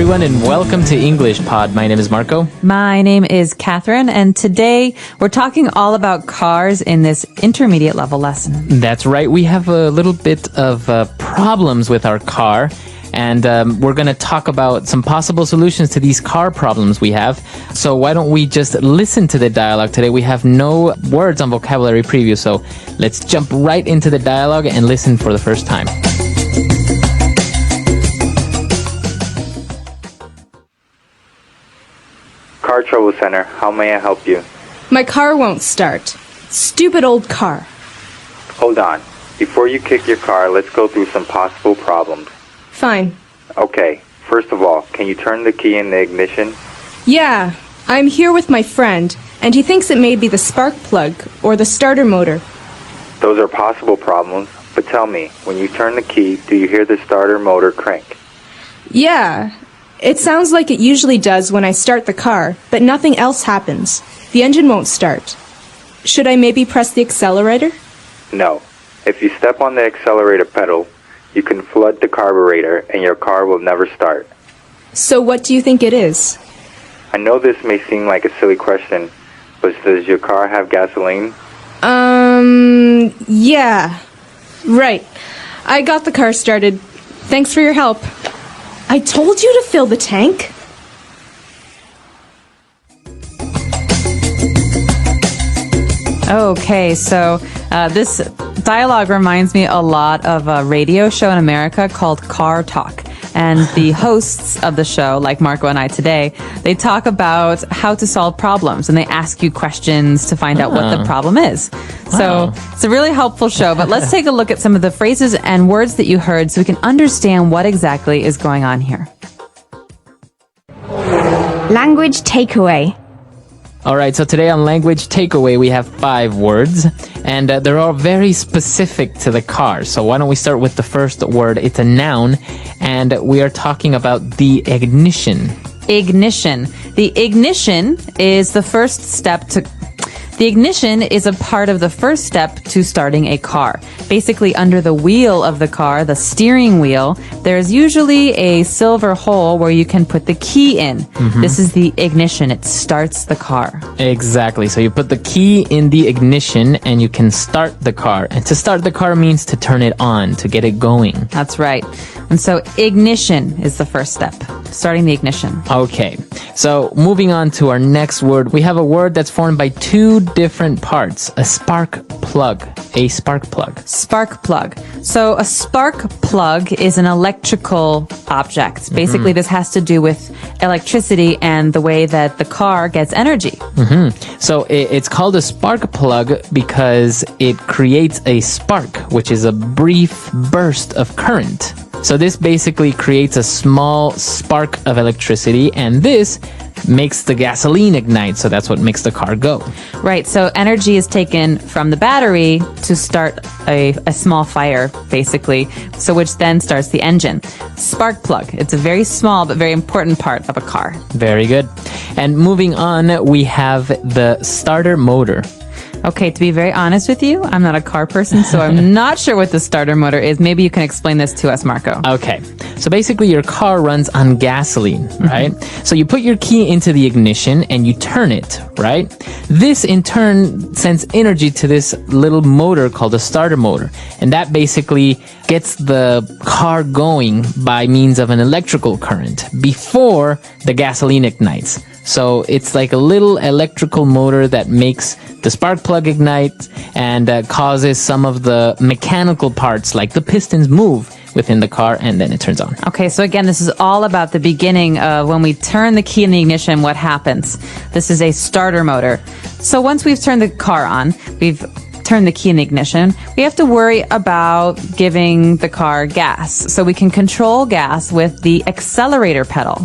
everyone, and welcome to English Pod. My name is Marco. My name is Catherine, and today we're talking all about cars in this intermediate level lesson. That's right. We have a little bit of problems with our car, and we're going to talk about some possible solutions to these car problems we have. So why don't we just listen to the dialogue today? We have no words on vocabulary preview, so let's jump right into the dialogue and listen for the first time. Car Trouble Center, how may I help you? My car won't start. Stupid old car. Hold on. Before you kick your car, let's go through some possible problems. Fine. Okay, first of all, can you turn the key in the ignition? Yeah, I'm here with my friend, and he thinks it may be the spark plug or the starter motor. Those are possible problems, but tell me, when you turn the key, do you hear the starter motor crank? Yeah, it sounds like it usually does when I start the car, but nothing else happens. The engine won't start. Should I maybe press the accelerator? No. If you step on the accelerator pedal, you can flood the carburetor and your car will never start. So what do you think it is? I know this may seem like a silly question, but does your car have gasoline? Yeah. Right. I got the car started. Thanks for your help. I told you to fill the tank. Okay, so this dialogue reminds me a lot of a radio show in America called Car Talk. And the hosts of the show, like Marco and I today, they talk about how to solve problems, and they ask you questions to find out what the problem is. So it's a really helpful show, but let's take a look at some of the phrases and words that you heard so we can understand what exactly is going on here. Language takeaway. All right, so today on Language Takeaway, we have 5 words, and they're all very specific to the car. So why don't we start with the first word? It's a noun, and we are talking about the ignition. Ignition. The ignition is the first step to... The ignition is a part of the first step to starting a car. Basically, under the wheel of the car, the steering wheel, there's usually a silver hole where you can put the key in. Mm-hmm. This is the ignition. It starts the car. Exactly. So you put the key in the ignition and you can start the car. And to start the car means to turn it on, to get it going. That's right. And so ignition is the first step, starting the ignition. Okay. So moving on to our next word, we have a word that's formed by 2 different parts. A spark plug. A spark plug. Spark plug. So a spark plug is an electrical object. Basically, this has to do with electricity and the way that the car gets energy. So it's called a spark plug because it creates a spark, which is a brief burst of current. So this basically creates a small spark of electricity, and this makes the gasoline ignite, so that's what makes the car go. Right, so energy is taken from the battery to start a small fire, basically, so which then starts the engine. Spark plug, it's a very small but very important part of a car. Very good. And moving on, we have the starter motor. Okay, to be very honest with you, I'm not a car person, so I'm not sure what the starter motor is. Maybe you can explain this to us, Marco. Okay, so basically your car runs on gasoline, right? So you put your key into the ignition and you turn it, right? This in turn sends energy to this little motor called a starter motor. And that basically gets the car going by means of an electrical current before the gasoline ignites. So it's like a little electrical motor that makes the spark plug ignite and causes some of the mechanical parts like the pistons move within the car, and then it turns on. Okay, so again, this is all about the beginning of when we turn the key in the ignition, what happens. This is a starter motor. So once we've turned the car on, we've turn the key in the ignition, we have to worry about giving the car gas. So we can control gas with the accelerator pedal.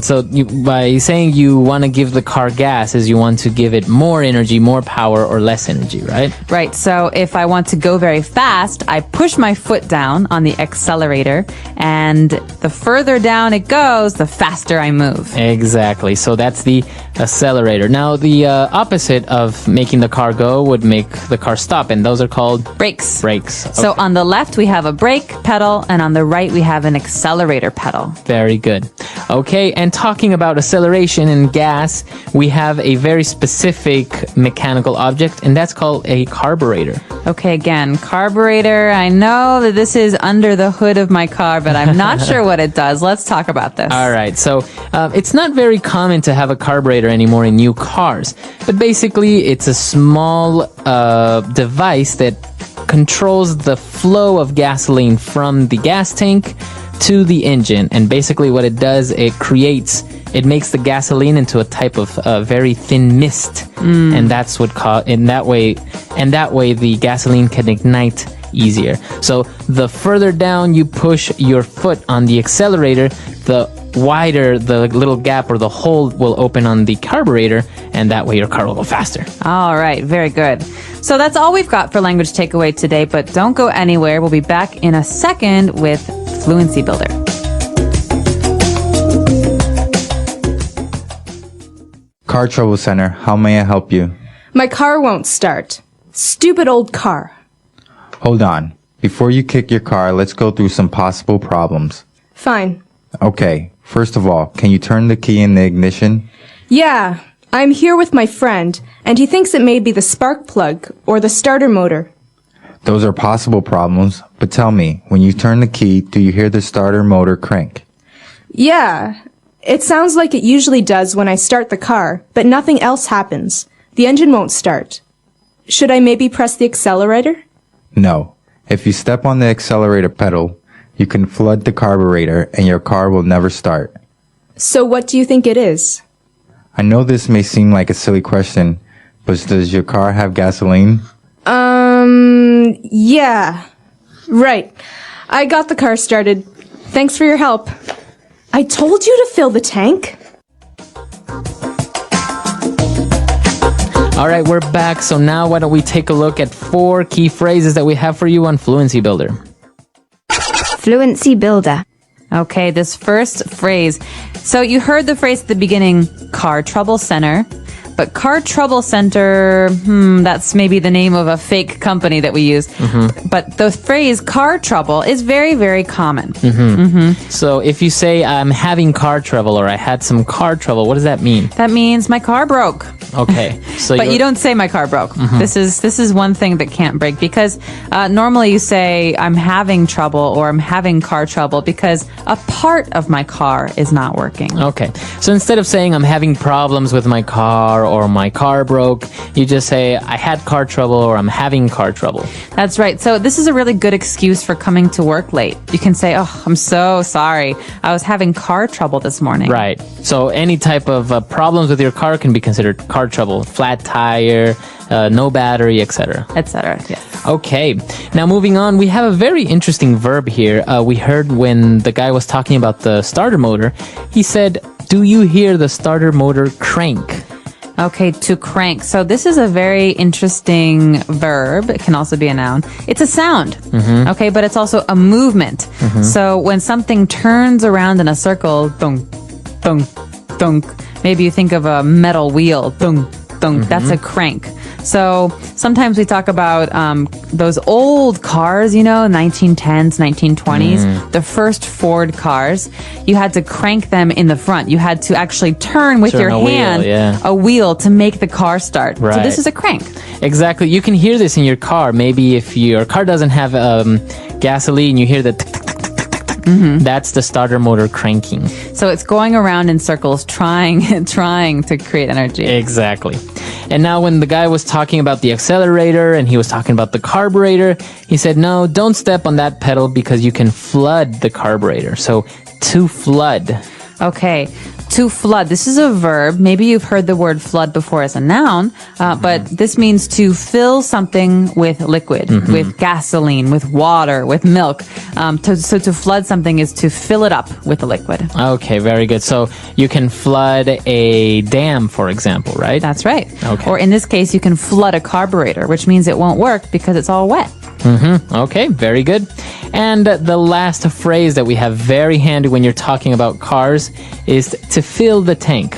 So by saying you want to give the car gas is you want to give it more energy, more power, or less energy, right? Right. So if I want to go very fast, I push my foot down on the accelerator, and the further down it goes, the faster I move. Exactly. So that's the accelerator. Now, the opposite of making the car go would make the car stop. stop, and those are called Brakes. brakes. So Okay. on the left, we have a brake pedal, and on the right, we have an accelerator pedal. Very good. Okay, and talking about acceleration and gas, we have a very specific mechanical object, and that's called a carburetor. Okay, again, carburetor. I know that this is under the hood of my car, but I'm not sure what it does. Let's talk about this. All right, so it's not very common to have a carburetor anymore in new cars, but basically it's a small device that controls the flow of gasoline from the gas tank to the engine. And basically what it does, it makes the gasoline into a type of very thin mist. And that's what that way the gasoline can ignite easier. So the further down you push your foot on the accelerator, the wider the little gap or the hole will open on the carburetor, and that way your car will go faster. All right, very good. So that's all we've got for language takeaway today, but don't go anywhere. We'll be back in a second with Fluency Builder. Car Trouble Center, how may I help you? My car won't start. Stupid old car. Hold on. Before you kick your car, let's go through some possible problems. Fine. Okay, first of all, can you turn the key in the ignition? Yeah, I'm here with my friend, and he thinks it may be the spark plug or the starter motor. Those are possible problems, but tell me, when you turn the key, do you hear the starter motor crank? Yeah, it sounds like it usually does when I start the car, but nothing else happens. The engine won't start. Should I maybe press the accelerator? No. If you step on the accelerator pedal, you can flood the carburetor and your car will never start. So what do you think it is? I know this may seem like a silly question, but does your car have gasoline? Yeah. Right. I got the car started. Thanks for your help. I told you to fill the tank. All right, we're back. So now why don't we take a look at 4 key phrases that we have for you on Fluency Builder. Fluency Builder. Okay, this first phrase. So you heard the phrase at the beginning, Car Trouble Center. But Car Trouble Center, that's maybe the name of a fake company that we use. But the phrase car trouble is very, very common. So if you say, I'm having car trouble or I had some car trouble, what does that mean? That means my car broke. Okay. So But you don't say my car broke. This is one thing that can't break because normally you say I'm having trouble or I'm having car trouble because a part of my car is not working. Okay. So instead of saying I'm having problems with my car or my car broke, you just say I had car trouble or I'm having car trouble. That's right. So this is a really good excuse for coming to work late. You can say, oh, I'm so sorry. I was having car trouble this morning. Right. So any type of problems with your car can be considered car trouble. Flat tire, no battery, etc. Etc. Yes. Okay. Now moving on, we have a very interesting verb here. We heard when the guy was talking about the starter motor, he said, do you hear the starter motor crank? Okay, to crank. So this is a very interesting verb. It can also be a noun. It's a sound. Okay, but it's also a movement. So when something turns around in a circle, dunk, dunk, dunk, maybe you think of a metal wheel, dunk, dunk, that's a crank. So sometimes we talk about those old cars, 1910s, 1920s, the first Ford cars. You had to crank them in the front. You had to actually turn with your hand a wheel to make the car start. Right. So this is a crank. Exactly. You can hear this in your car. Maybe if your car doesn't have gasoline, you hear the tick, tick, tick, tick, tick, tick, tick. That's the starter motor cranking. So it's going around in circles, trying to create energy. Exactly. And now when the guy was talking about the accelerator and he was talking about the carburetor, he said, no, don't step on that pedal because you can flood the carburetor. So to flood. Okay. To flood. This is a verb. Maybe you've heard the word flood before as a noun, but this means to fill something with liquid, with gasoline, with water, with milk. So to flood something is to fill it up with a liquid. Okay, very good. So you can flood a dam, for example, right? That's right. Okay. Or in this case, you can flood a carburetor, which means it won't work because it's all wet. Okay, very good. And the last phrase that we have very handy when you're talking about cars is to fill the tank.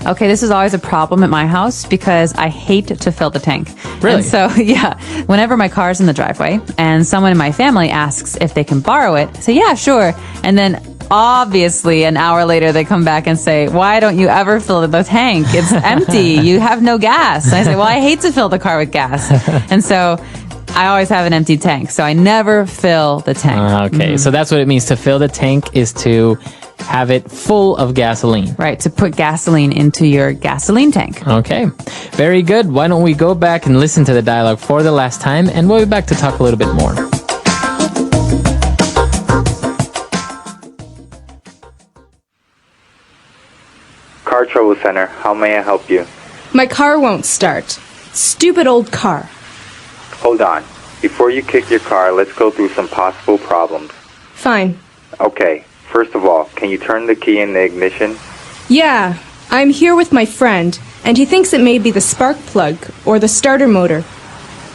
Okay, this is always a problem at my house because I hate to fill the tank. Really? And so, yeah, whenever my car's in the driveway and someone in my family asks if they can borrow it, I say, yeah, sure. And then obviously an hour later they come back and say, why don't you ever fill the tank? It's empty. You have no gas. And I say, well, I hate to fill the car with gas. And so I always have an empty tank. So I never fill the tank. Okay, so that's what it means. To fill the tank is to have it full of gasoline. Right, to put gasoline into your gasoline tank. Okay, very good. Why don't we go back and listen to the dialogue for the last time, and we'll be back to talk a little bit more. Car Trouble Center, how may I help you? My car won't start. Stupid old car. Hold on. Before you kick your car, let's go through some possible problems. Fine. Okay, first of all, can you turn the key in the ignition? Yeah, I'm here with my friend, and he thinks it may be the spark plug or the starter motor.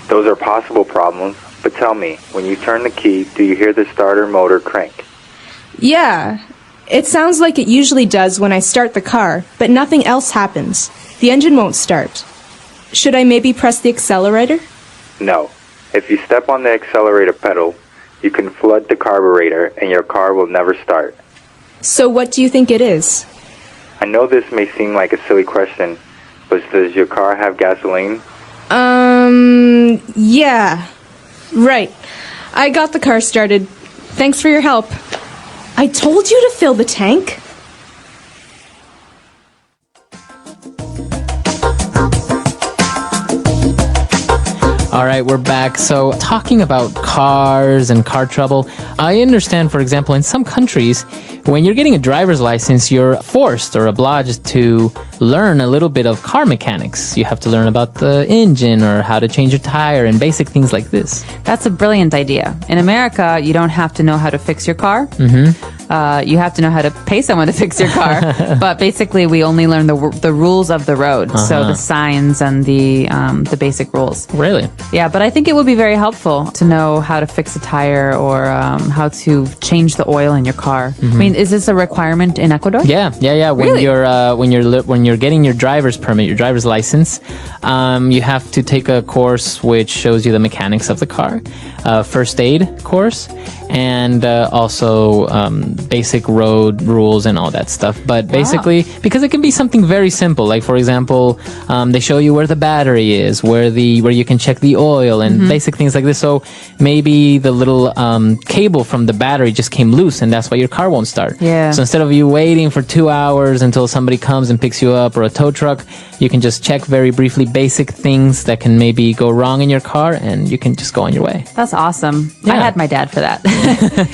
Those are possible problems, but tell me, when you turn the key, do you hear the starter motor crank? Yeah, it sounds like it usually does when I start the car, but nothing else happens. The engine won't start. Should I maybe press the accelerator? No. If you step on the accelerator pedal, you can flood the carburetor and your car will never start. So what do you think it is? I know this may seem like a silly question, but does your car have gasoline? Yeah. Right. I got the car started. Thanks for your help. I told you to fill the tank. All right, we're back. So, talking about cars and car trouble, I understand, for example, in some countries, when you're getting a driver's license, you're forced or obliged to learn a little bit of car mechanics. You have to learn about the engine or how to change your tire and basic things like this. That's a brilliant idea. In America, you don't have to know how to fix your car. You have to know how to pay someone to fix your car. But basically, we only learn the rules of the road. So the signs and the basic rules. Really? Yeah, but I think it would be very helpful to know how to fix a tire or how to change the oil in your car. I mean, is this a requirement in Ecuador? Yeah. When Really? when you're getting your driver's permit, your driver's license, you have to take a course which shows you the mechanics of the car, first aid course, and also basic road rules and all that stuff. But basically, because it can be something very simple, like for example, they show you where the battery is, where you can check the oil and basic things like this. So maybe the little cable from the battery just came loose, and that's why your car won't start. Yeah. So instead of you waiting for 2 hours until somebody comes and picks you up, or a tow truck, you can just check very briefly basic things that can maybe go wrong in your car, and you can just go on your way. That's awesome. I Yeah. had my dad for that.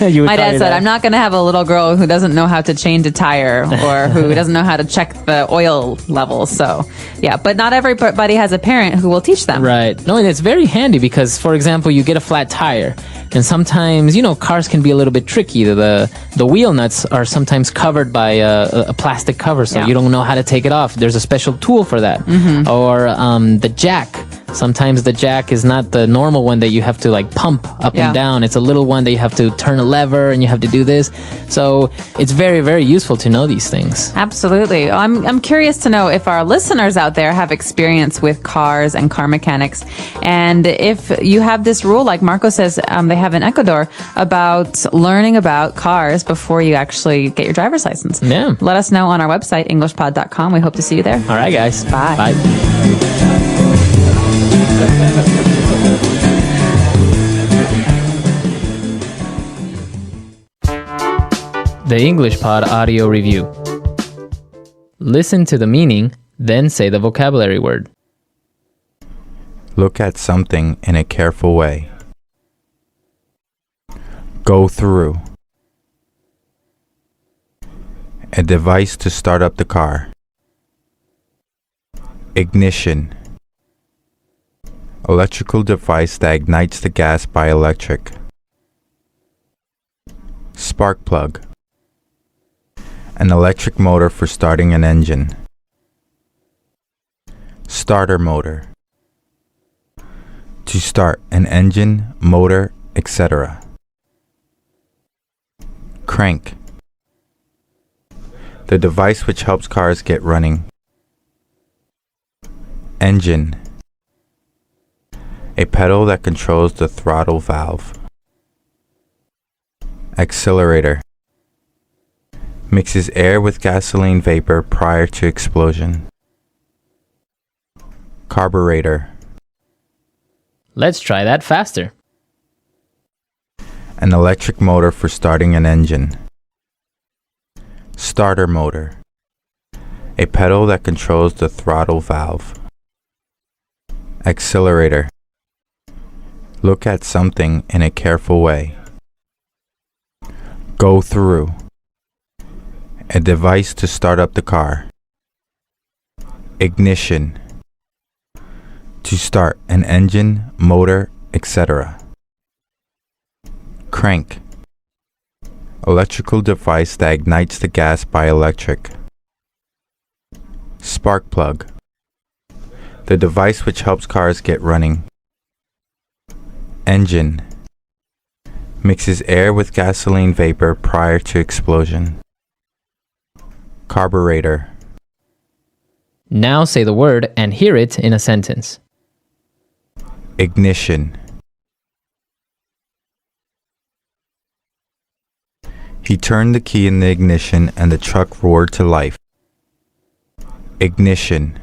You would My call dad your said, I'm not going to have a little girl who doesn't know how to change a tire or who doesn't know how to check the oil levels. So, yeah, but not everybody has a parent who will teach them. Right. No, and it's very handy because, for example, you get a flat tire, and sometimes, cars can be a little bit tricky. The wheel nuts are sometimes covered by a plastic cover, so Yeah. you don't know how to take it off. There's a special tool for that. Or the jack. Sometimes the jack is not the normal one that you have to pump up Yeah. and down. It's a little one that you have to turn a lever and you have to do this. So it's very, very useful to know these things. Absolutely. I'm curious to know if our listeners out there have experience with cars and car mechanics. And if you have this rule, like Marco says they have in Ecuador, about learning about cars before you actually get your driver's license. Yeah. Let us know on our website, englishpod.com. We hope to see you there. All right, guys. Bye. Bye. The English Pod Audio Review. Listen to the meaning, then say the vocabulary word. Look at something in a careful way. Go through. A device to start up the car. Ignition. Electrical device that ignites the gas by electric. Spark plug. An electric motor for starting an engine. Starter motor. To start an engine, motor, etc. Crank. The device which helps cars get running. Engine. A pedal that controls the throttle valve. Accelerator. Mixes air with gasoline vapor prior to explosion. Carburetor. Let's try that faster. An electric motor for starting an engine. Starter motor. A pedal that controls the throttle valve. Accelerator. Look at something in a careful way. Go through. A device to start up the car. Ignition. To start an engine, motor, etc. Crank. Electrical device that ignites the gas by electric. Spark plug. The device which helps cars get running. Engine. Mixes air with gasoline vapor prior to explosion. Carburetor. Now say the word and hear it in a sentence. Ignition. He turned the key in the ignition and the truck roared to life. Ignition.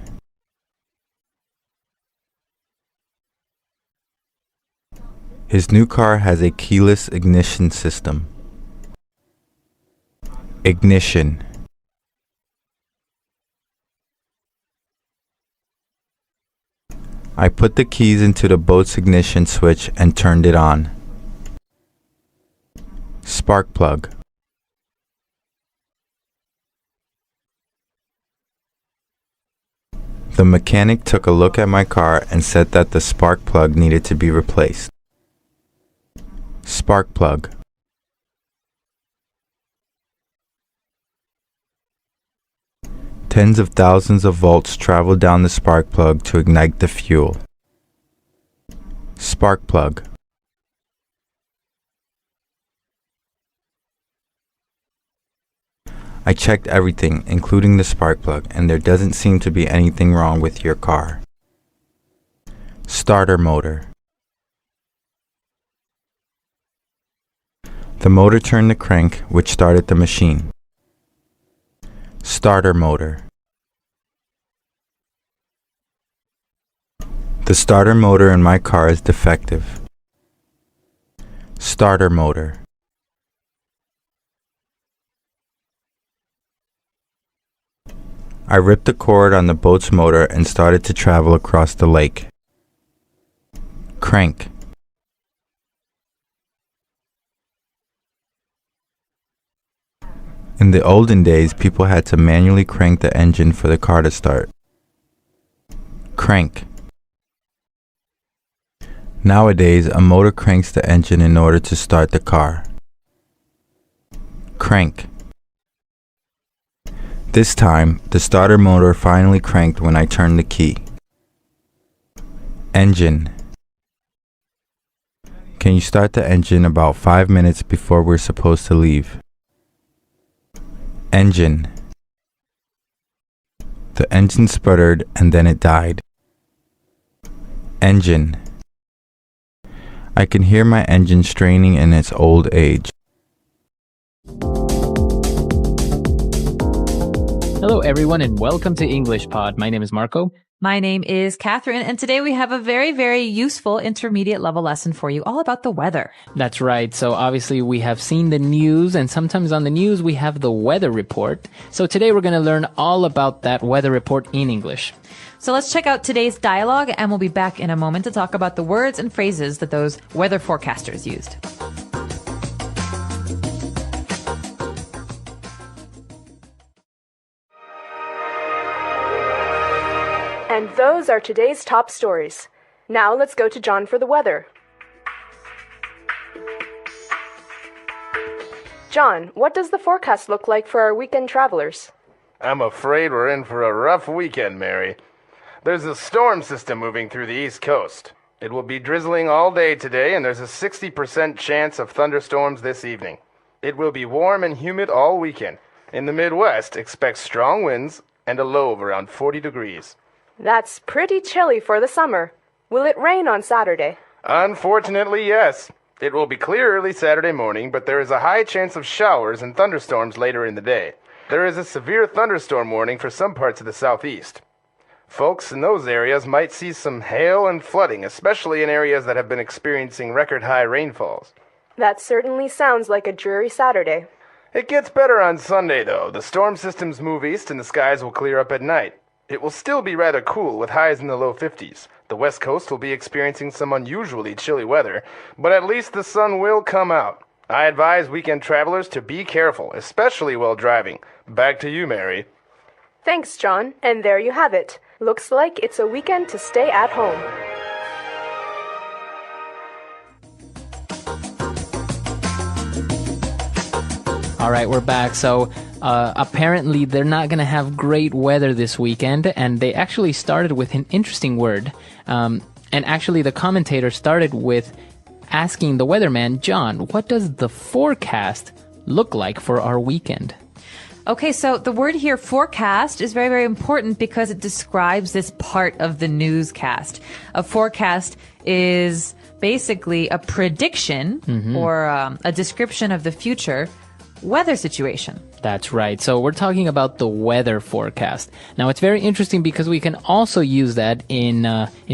His new car has a keyless ignition system. Ignition. I put the keys into the boat's ignition switch and turned it on. Spark plug. The mechanic took a look at my car and said that the spark plug needed to be replaced. Spark plug. Tens of thousands of volts travel down the spark plug to ignite the fuel. Spark plug. I checked everything, including the spark plug, and there doesn't seem to be anything wrong with your car. Starter motor. The motor turned the crank, which started the machine. Starter motor. The starter motor in my car is defective. Starter motor. I ripped the cord on the boat's motor and started to travel across the lake. Crank. In the olden days, people had to manually crank the engine for the car to start. Crank. Nowadays, a motor cranks the engine in order to start the car. Crank. This time, the starter motor finally cranked when I turned the key. Engine. Can you start the engine about 5 minutes before we're supposed to leave? Engine. The engine sputtered and then it died. Engine. I can hear my engine straining in its old age. Hello, everyone, and welcome to English Pod. My name is Marco. My name is Catherine, and today we have a very, very useful intermediate level lesson for you all about the weather. That's right. So obviously we have seen the news, and sometimes on the news we have the weather report. So today we're going to learn all about that weather report in English. So let's check out today's dialogue, and we'll be back in a moment to talk about the words and phrases that those weather forecasters used. And those are today's top stories. Now let's go to John for the weather. John, what does the forecast look like for our weekend travelers? I'm afraid we're in for a rough weekend, Mary. There's a storm system moving through the East Coast. It will be drizzling all day today, and there's a 60% chance of thunderstorms this evening. It will be warm and humid all weekend. In the Midwest, expect strong winds and a low of around 40 degrees. That's pretty chilly for the summer. Will it rain on Saturday? Unfortunately, yes. It will be clear early Saturday morning, but there is a high chance of showers and thunderstorms later in the day. There is a severe thunderstorm warning for some parts of the southeast. Folks in those areas might see some hail and flooding, especially in areas that have been experiencing record-high rainfalls. That certainly sounds like a dreary Saturday. It gets better on Sunday, though. The storm systems move east and the skies will clear up at night. It will still be rather cool with highs in the low 50s. The west coast will be experiencing some unusually chilly weather, but at least the sun will come out. I advise weekend travelers to be careful, especially while driving. Back to you, Mary. Thanks, John. And there you have it. Looks like it's a weekend to stay at home. All right, we're back. So apparently they're not going to have great weather this weekend, and they actually started with an interesting word. And actually the commentator started with asking the weatherman, John, what does the forecast look like for our weekend? Okay, so the word here, forecast, is very, very important because it describes this part of the newscast. A forecast is basically a prediction or a description of the future weather situation. That's right. So we're talking about the weather forecast. Now, it's very interesting because we can also use that in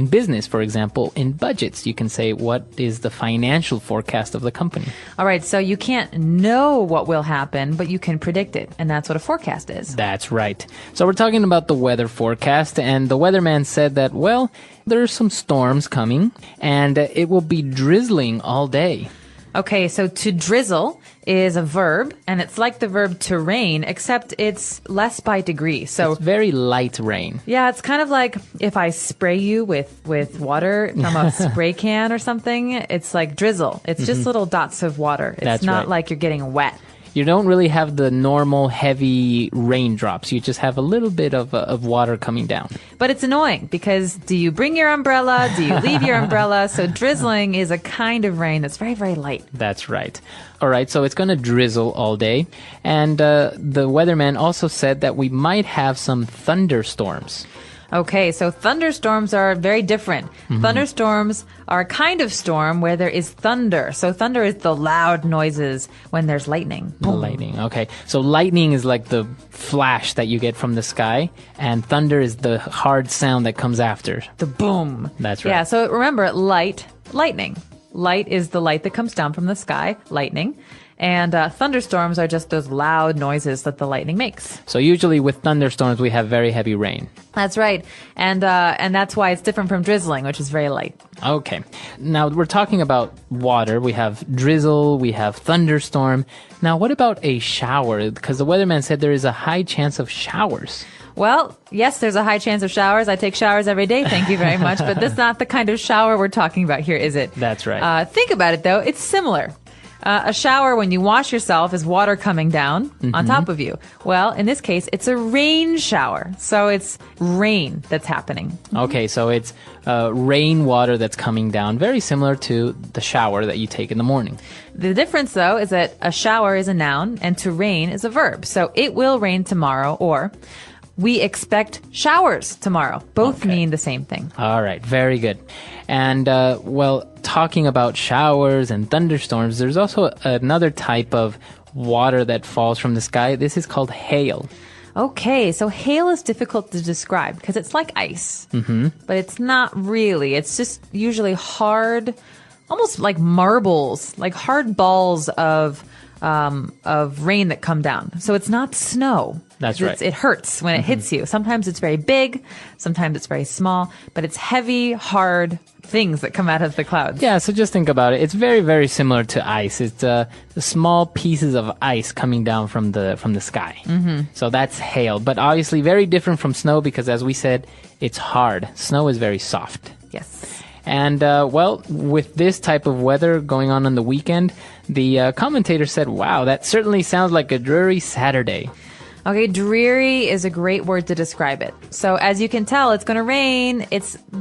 business. For example, in budgets, you can say, what is the financial forecast of the company? All right. So you can't know what will happen, but you can predict it. And that's what a forecast is. That's right. So we're talking about the weather forecast. And the weatherman said that, well, there are some storms coming and it will be drizzling all day. Okay, so to drizzle is a verb, and it's like the verb to rain, except it's less by degree. So it's very light rain. Yeah, it's kind of like if I spray you with water from a spray can or something. It's like drizzle. It's just little dots of water. It's That's not right. like you're getting wet. You don't really have the normal heavy raindrops. You just have a little bit of water coming down. But it's annoying because do you bring your umbrella? Do you leave your umbrella? So drizzling is a kind of rain that's very, very light. That's right. All right, so it's going to drizzle all day. And the weatherman also said that we might have some thunderstorms. Okay, so thunderstorms are very different. Thunderstorms are a kind of storm where there is thunder. So thunder is the loud noises when there's lightning. The lightning, okay. So lightning is like the flash that you get from the sky, and thunder is the hard sound that comes after. The boom. That's right. Yeah, so remember, lightning. Light is the light that comes down from the sky, lightning. And thunderstorms are just those loud noises that the lightning makes. So usually with thunderstorms, we have very heavy rain. That's right. And that's why it's different from drizzling, which is very light. Okay. Now we're talking about water. We have drizzle, we have thunderstorm. Now what about a shower? Because the weatherman said there is a high chance of showers. Well, yes, there's a high chance of showers. I take showers every day. Thank you very much. But that's not the kind of shower we're talking about here, is it? That's right. Think about it, though. It's similar. A shower, when you wash yourself, is water coming down on top of you. Well, in this case, it's a rain shower. So it's rain that's happening. Okay, so it's rainwater that's coming down, very similar to the shower that you take in the morning. The difference, though, is that a shower is a noun and to rain is a verb. So it will rain tomorrow, or we expect showers tomorrow. Both mean the same thing. All right, very good. And, well, talking about showers and thunderstorms, there's also another type of water that falls from the sky. This is called hail. Okay, so hail is difficult to describe because it's like ice, but it's not really. It's just usually hard, almost like marbles, like hard balls of rain that come down. So it's not snow. That's right. It hurts when it hits you. Sometimes it's very big, sometimes it's very small, but it's heavy, hard things that come out of the clouds. Yeah, so just think about it. It's very, very similar to ice. It's the small pieces of ice coming down from the sky. So that's hail, but obviously very different from snow because, as we said, it's hard. Snow is very soft. Yes. And, well, with this type of weather going on the weekend, the commentator said, wow, that certainly sounds like a dreary Saturday. Okay, dreary is a great word to describe it. So as you can tell, it's going to rain.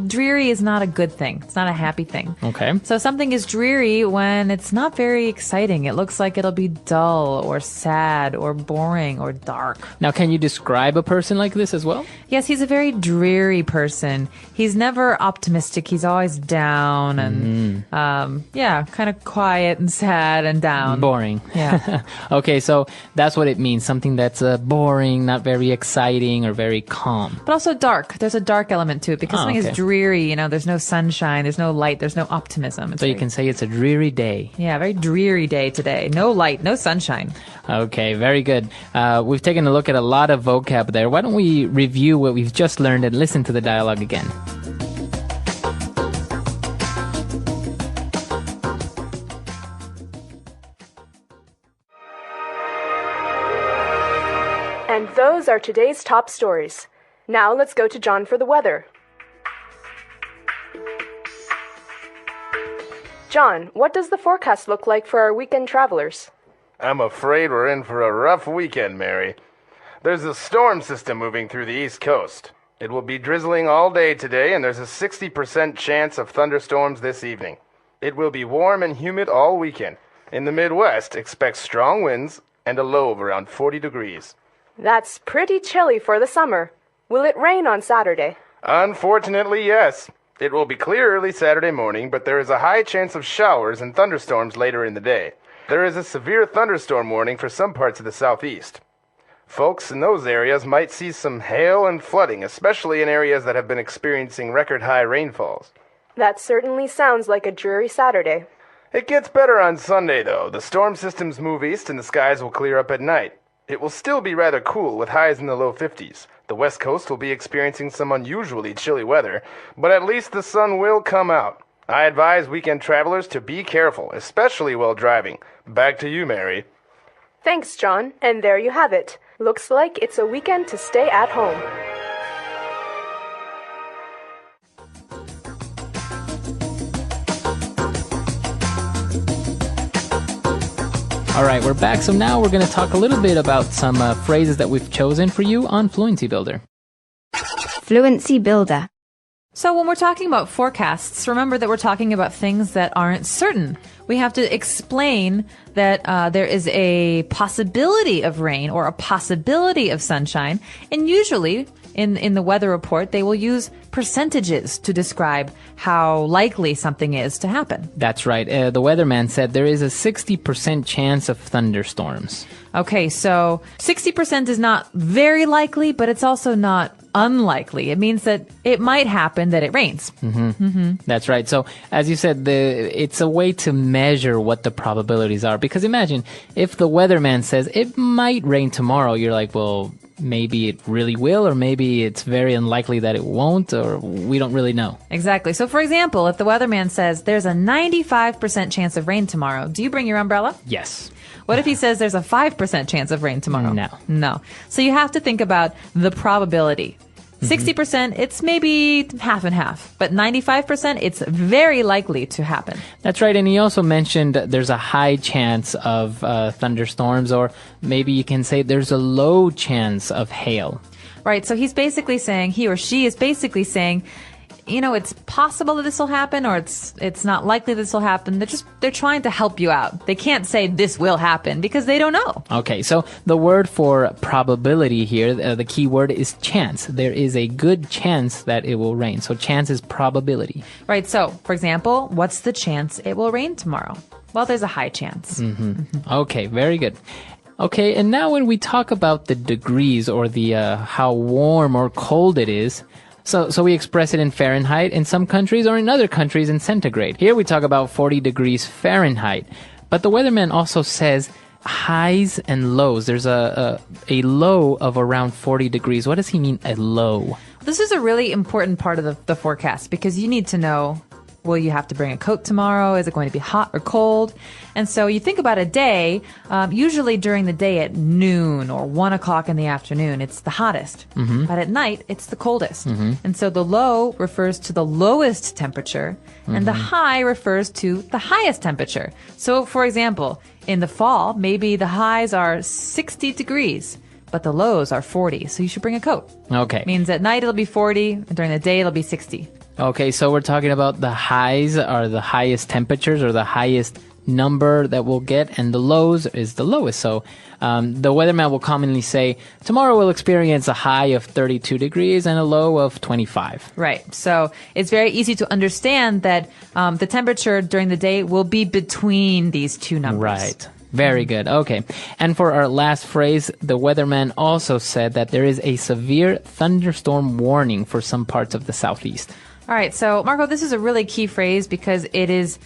Dreary is not a good thing. It's not a happy thing. Okay. So something is dreary when it's not very exciting. It looks like it'll be dull or sad or boring or dark. Now, can you describe a person like this as well? Yes, he's a very dreary person. He's never optimistic. He's always down and, kind of quiet and sad and down. Boring. Yeah. Okay, so that's what it means. Something that's boring, not very exciting, or very calm. But also dark. There's a dark element to it because something okay. is dreary. There's no sunshine, there's no light, there's no optimism. So you can say it's a dreary day. Yeah, very dreary day today. No light, no sunshine. Okay, very good. We've taken a look at a lot of vocab there. Why don't we review what we've just learned and listen to the dialogue again? And those are today's top stories. Now let's go to John for the weather. John, what does the forecast look like for our weekend travelers? I'm afraid we're in for a rough weekend, Mary. There's a storm system moving through the East Coast. It will be drizzling all day today, and there's a 60% chance of thunderstorms this evening. It will be warm and humid all weekend. In the Midwest, expect strong winds and a low of around 40 degrees. That's pretty chilly for the summer. Will it rain on Saturday? Unfortunately, yes. It will be clear early Saturday morning, but there is a high chance of showers and thunderstorms later in the day. There is a severe thunderstorm warning for some parts of the southeast. Folks in those areas might see some hail and flooding, especially in areas that have been experiencing record-high rainfalls. That certainly sounds like a dreary Saturday. It gets better on Sunday, though. The storm systems move east and the skies will clear up at night. It will still be rather cool with highs in the low 50s. The west coast will be experiencing some unusually chilly weather, but at least the sun will come out. I advise weekend travelers to be careful, especially while driving. Back to you, Mary. Thanks, John. And there you have it. Looks like it's a weekend to stay at home. All right, we're back. So now we're going to talk a little bit about some phrases that we've chosen for you on Fluency Builder. Fluency Builder. So when we're talking about forecasts, remember that we're talking about things that aren't certain. We have to explain that there is a possibility of rain or a possibility of sunshine. And usually in the weather report, they will use percentages to describe how likely something is to happen. That's right. The weatherman said there is a 60% chance of thunderstorms. Okay, so 60% is not very likely, but it's also not unlikely. It means that it might happen that it rains. That's right. So as you said, it's a way to measure what the probabilities are. Because imagine if the weatherman says it might rain tomorrow, you're like, well, maybe it really will, or maybe it's very unlikely that it won't, or we don't really know. Exactly. So for example, if the weatherman says there's a 95% chance of rain tomorrow, do you bring your umbrella? Yes. What if he says there's a 5% chance of rain tomorrow? No. So you have to think about the probability. 60%, it's maybe half and half, but 95%, it's very likely to happen. That's right. And he also mentioned there's a high chance of thunderstorms, or maybe you can say there's a low chance of hail. Right. So he's basically saying, he or she is basically saying, it's possible that this will happen, or it's not likely this will happen. They're trying to help you out. They can't say this will happen because they don't know. Okay, so the word for probability here, the key word is chance. There is a good chance that it will rain. So chance is probability. Right. So, for example, what's the chance it will rain tomorrow? Well, there's a high chance. Okay, very good. Okay, and now when we talk about the degrees or the how warm or cold it is, so we express it in Fahrenheit in some countries, or in other countries in centigrade. Here we talk about 40 degrees Fahrenheit. But the weatherman also says highs and lows. There's a low of around 40 degrees. What does he mean, a low? This is a really important part of the forecast, because you need to know, will you have to bring a coat tomorrow? Is it going to be hot or cold? And so you think about a day, usually during the day at noon or 1 o'clock in the afternoon, it's the hottest. But at night, it's the coldest. And so the low refers to the lowest temperature, and the high refers to the highest temperature. So, for example, in the fall, maybe the highs are 60 degrees. but the lows are 40, so you should bring a coat. Okay. Means at night it'll be 40, and during the day it'll be 60. Okay, so we're talking about the highs are the highest temperatures or the highest number that we'll get, and the lows is the lowest. So the weatherman will commonly say, tomorrow we'll experience a high of 32 degrees and a low of 25. Right. So it's very easy to understand that the temperature during the day will be between these two numbers. Right. Very good. Okay. And for our last phrase, the weatherman also said that there is a severe thunderstorm warning for some parts of the southeast. All right. So, Marco, this is a really key phrase because it is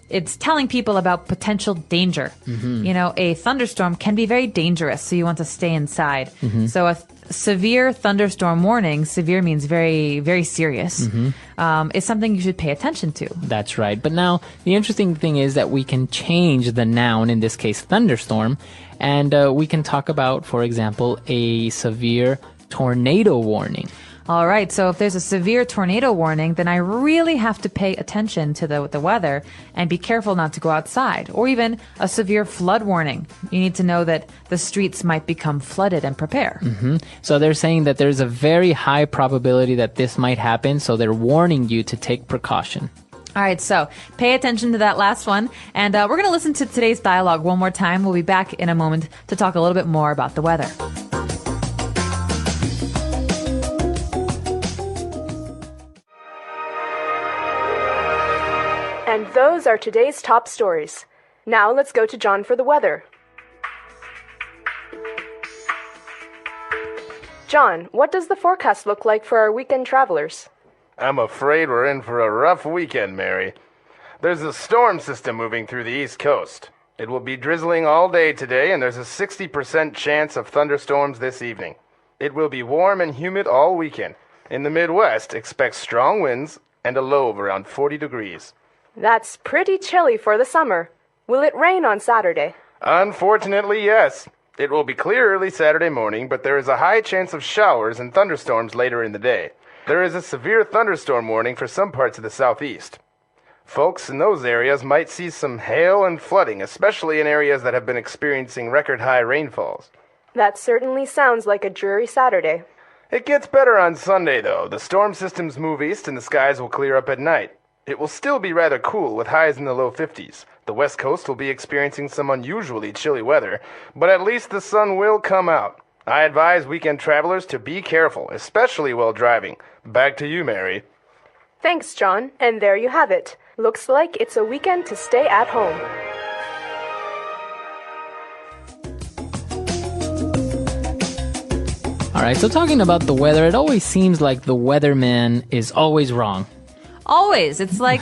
it's telling people about potential danger. You know, a thunderstorm can be very dangerous, so you want to stay inside. So a severe thunderstorm warning, severe means very, very serious, is something you should pay attention to. That's right. But now, the interesting thing is that we can change the noun, in this case, thunderstorm, and we can talk about, for example, a severe tornado warning. All right, so if there's a severe tornado warning, then I really have to pay attention to the weather and be careful not to go outside. Or even a severe flood warning. You need to know that the streets might become flooded and prepare. So they're saying that there's a very high probability that this might happen, so they're warning you to take precaution. All right, so pay attention to that last one. And we're going to listen to today's dialogue one more time. We'll be back in a moment to talk a little bit more about the weather. And those are today's top stories. Now let's go to John for the weather. John, what does the forecast look like for our weekend travelers? I'm afraid we're in for a rough weekend, Mary. There's a storm system moving through the East Coast. It will be drizzling all day today, and there's a 60% chance of thunderstorms this evening. It will be warm and humid all weekend. In the Midwest, expect strong winds and a low of around 40 degrees. That's pretty chilly for the summer. Will it rain on Saturday? Unfortunately, yes. It will be clear early Saturday morning, but there is a high chance of showers and thunderstorms later in the day. There is a severe thunderstorm warning for some parts of the southeast. Folks in those areas might see some hail and flooding, especially in areas that have been experiencing record-high rainfalls. That certainly sounds like a dreary Saturday. It gets better on Sunday, though. The storm systems move east and the skies will clear up at night. It will still be rather cool with highs in the low 50s. The west coast will be experiencing some unusually chilly weather, but at least the sun will come out. I advise weekend travelers to be careful, especially while driving. Back to you, Mary. Thanks, John. And there you have it. Looks like it's a weekend to stay at home. All right, so talking about the weather, it always seems like the weatherman is always wrong. Always. It's like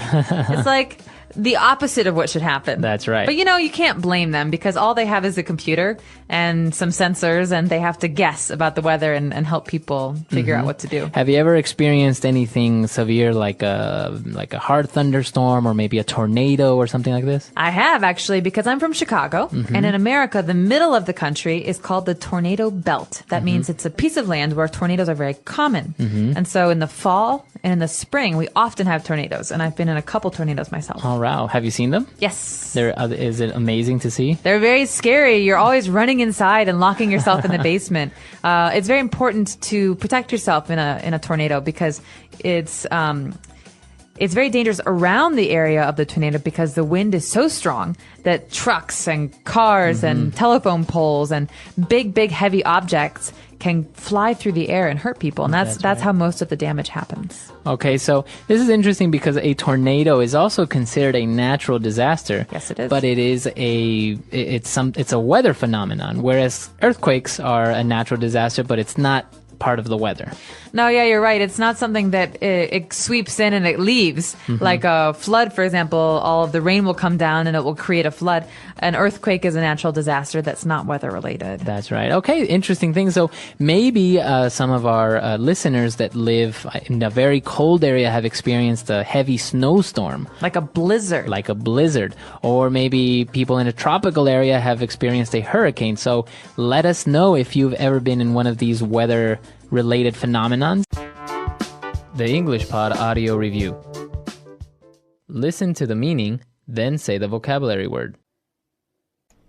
the opposite of what should happen. That's right. But you can't blame them because all they have is a computer and some sensors, and they have to guess about the weather and help people figure out what to do. Have you ever experienced anything severe like a hard thunderstorm or maybe a tornado or something like this? I have, actually, because I'm from Chicago, and in America, the middle of the country is called the tornado belt. That means it's a piece of land where tornadoes are very common. And so in the fall and in the spring, we often have tornadoes, and I've been in a couple tornadoes myself. Oh, wow. Have you seen them? Yes. Is it amazing to see? They're very scary. You're always running inside and locking yourself in the basement. It's very important to protect yourself in a tornado because it's very dangerous around the area of the tornado because the wind is so strong that trucks and cars and telephone poles and big heavy objects can fly through the air and hurt people, and that's right. how most of the damage happens. Okay, so this is interesting because a tornado is also considered a natural disaster. Yes, it is. But it's a weather phenomenon, whereas earthquakes are a natural disaster, but it's not part of the weather. No, yeah, you're right. It's not something that it sweeps in and it leaves. Like a flood, for example, all of the rain will come down and it will create a flood. An earthquake is a natural disaster that's not weather related. That's right. Okay, interesting thing. So maybe some of our listeners that live in a very cold area have experienced a heavy snowstorm. Like a blizzard. Like a blizzard. Or maybe people in a tropical area have experienced a hurricane. So let us know if you've ever been in one of these weather-related phenomenons. The English Pod Audio Review. Listen to the meaning, then say the vocabulary word.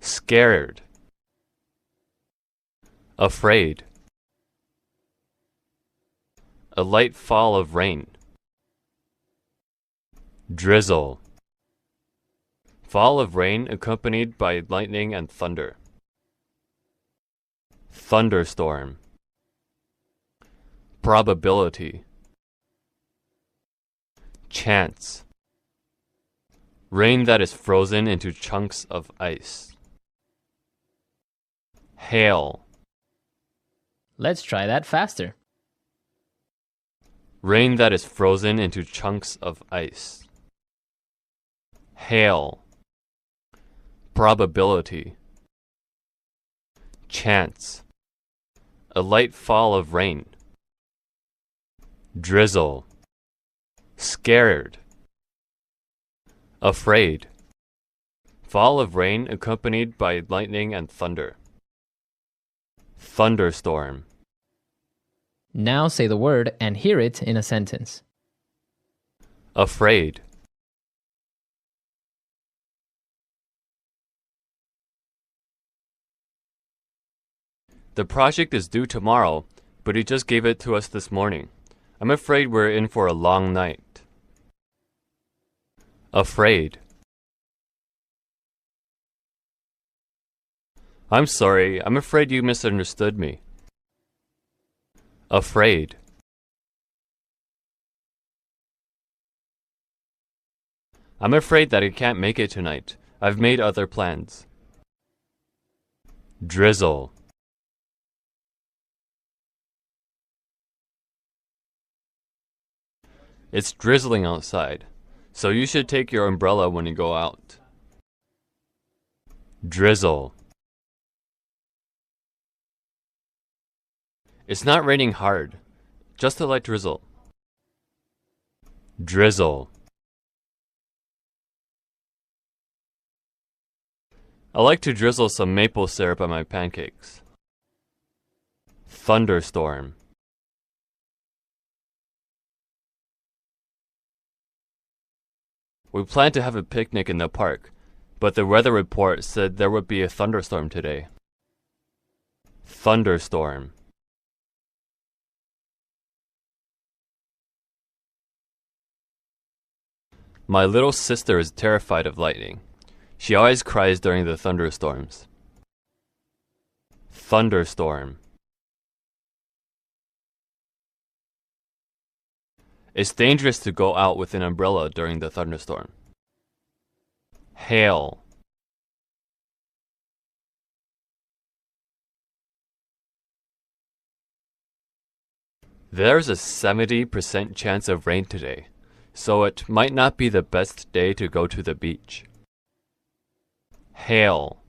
Scared. Afraid. A light fall of rain. Drizzle. Fall of rain accompanied by lightning and thunder. Thunderstorm. Probability. Chance. Rain that is frozen into chunks of ice. Hail. Let's try that faster. Rain that is frozen into chunks of ice. Hail. Probability. Chance. A light fall of rain. Drizzle. Scared. Afraid. Fall of rain accompanied by lightning and thunder. Thunderstorm. Now say the word and hear it in a sentence. Afraid. The project is due tomorrow, but he just gave it to us this morning. I'm afraid we're in for a long night. Afraid. I'm sorry, I'm afraid you misunderstood me. Afraid. I'm afraid that I can't make it tonight. I've made other plans. Drizzle. It's drizzling outside, so you should take your umbrella when you go out. Drizzle. It's not raining hard, just a light drizzle. Drizzle. I like to drizzle some maple syrup on my pancakes. Thunderstorm. We planned to have a picnic in the park, but the weather report said there would be a thunderstorm today. Thunderstorm. My little sister is terrified of lightning. She always cries during the thunderstorms. Thunderstorm. It's dangerous to go out with an umbrella during the thunderstorm. Hail. There's a 70% chance of rain today, so it might not be the best day to go to the beach. Hail.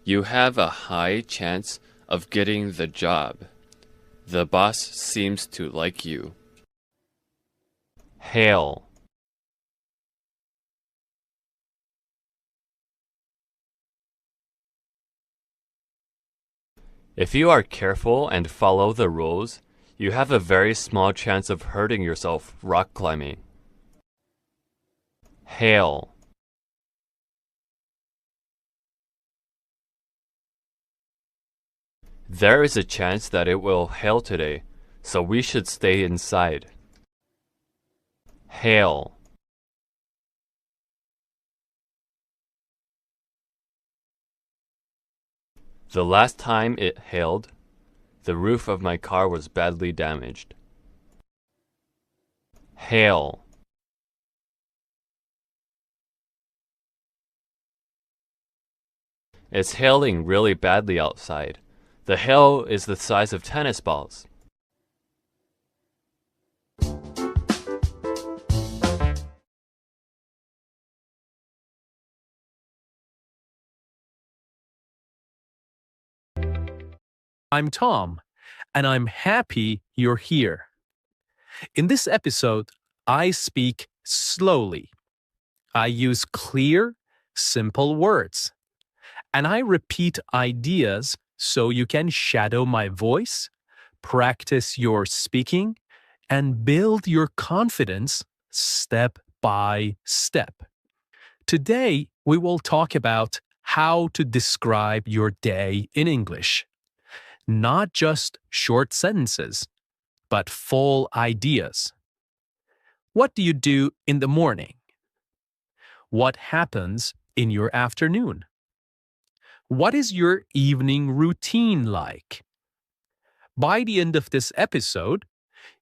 You have a high chance of getting the job. The boss seems to like you. Hail. If you are careful and follow the rules, you have a very small chance of hurting yourself rock climbing. Hail. There is a chance that it will hail today, so we should stay inside. Hail. The last time it hailed, the roof of my car was badly damaged. Hail. It's hailing really badly outside. The hail is the size of tennis balls. I'm Tom, and I'm happy you're here. In this episode, I speak slowly. I use clear, simple words. And I repeat ideas so you can shadow my voice, practice your speaking, and build your confidence step by step. Today, we will talk about how to describe your day in English. Not just short sentences, but full ideas. What do you do in the morning? What happens in your afternoon? What is your evening routine like? By the end of this episode,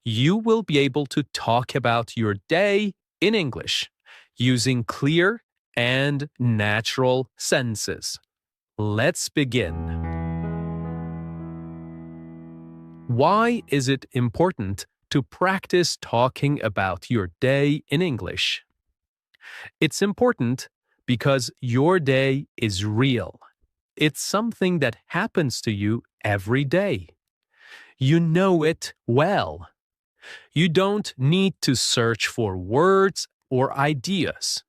you will be able to talk about your day in English using clear and natural sentences. Let's begin. Why is it important to practice talking about your day in English? It's important because your day is real. It's something that happens to you every day. You know it well. You don't need to search for words or ideas.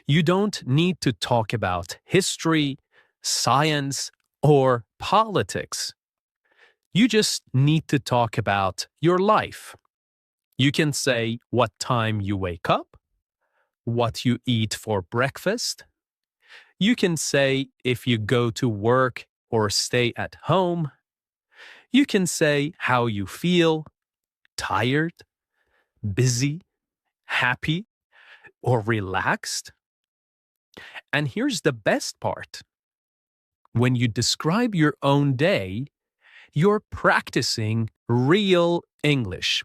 You don't need to talk about history, science, or politics. You just need to talk about your life. You can say what time you wake up, what you eat for breakfast. You can say if you go to work or stay at home. You can say how you feel, tired, busy, happy, or relaxed. And here's the best part. When you describe your own day, you're practicing real English,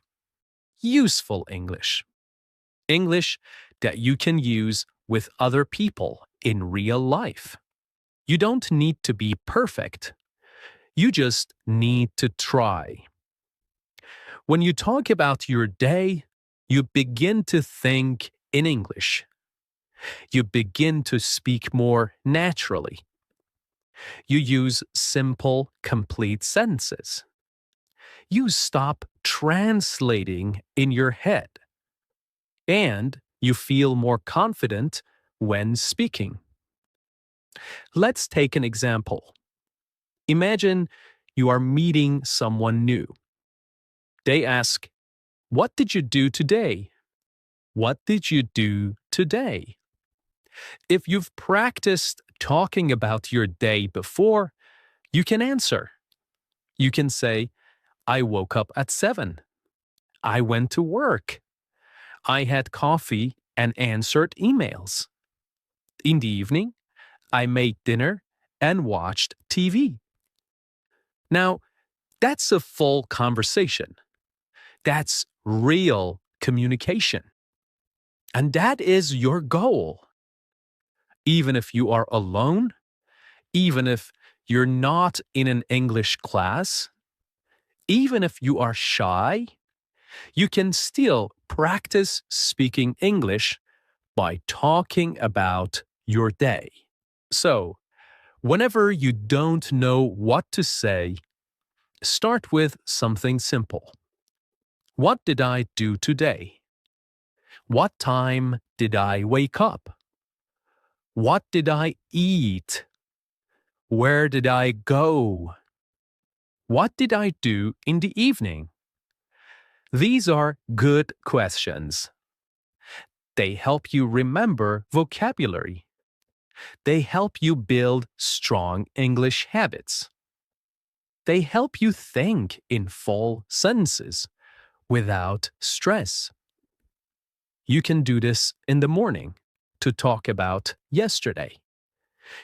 useful English, English that you can use with other people in real life. You don't need to be perfect. You just need to try. When you talk about your day, you begin to think in English. You begin to speak more naturally. You use simple, complete sentences. You stop translating in your head. And you feel more confident when speaking. Let's take an example. Imagine you are meeting someone new. They ask, "What did you do today?" What did you do today? If you've practiced talking about your day before, you can answer. You can say, "I woke up at 7. I went to work. I had coffee and answered emails. In the evening, I made dinner and watched TV." Now, that's a full conversation. That's real communication. And that is your goal. Even if you are alone, even if you're not in an English class, even if you are shy, you can still practice speaking English by talking about your day. So, whenever you don't know what to say, start with something simple. What did I do today? What time did I wake up? What did I eat? Where did I go? What did I do in the evening? These are good questions. They help you remember vocabulary. They help you build strong English habits. They help you think in full sentences without stress. You can do this in the morning to talk about yesterday.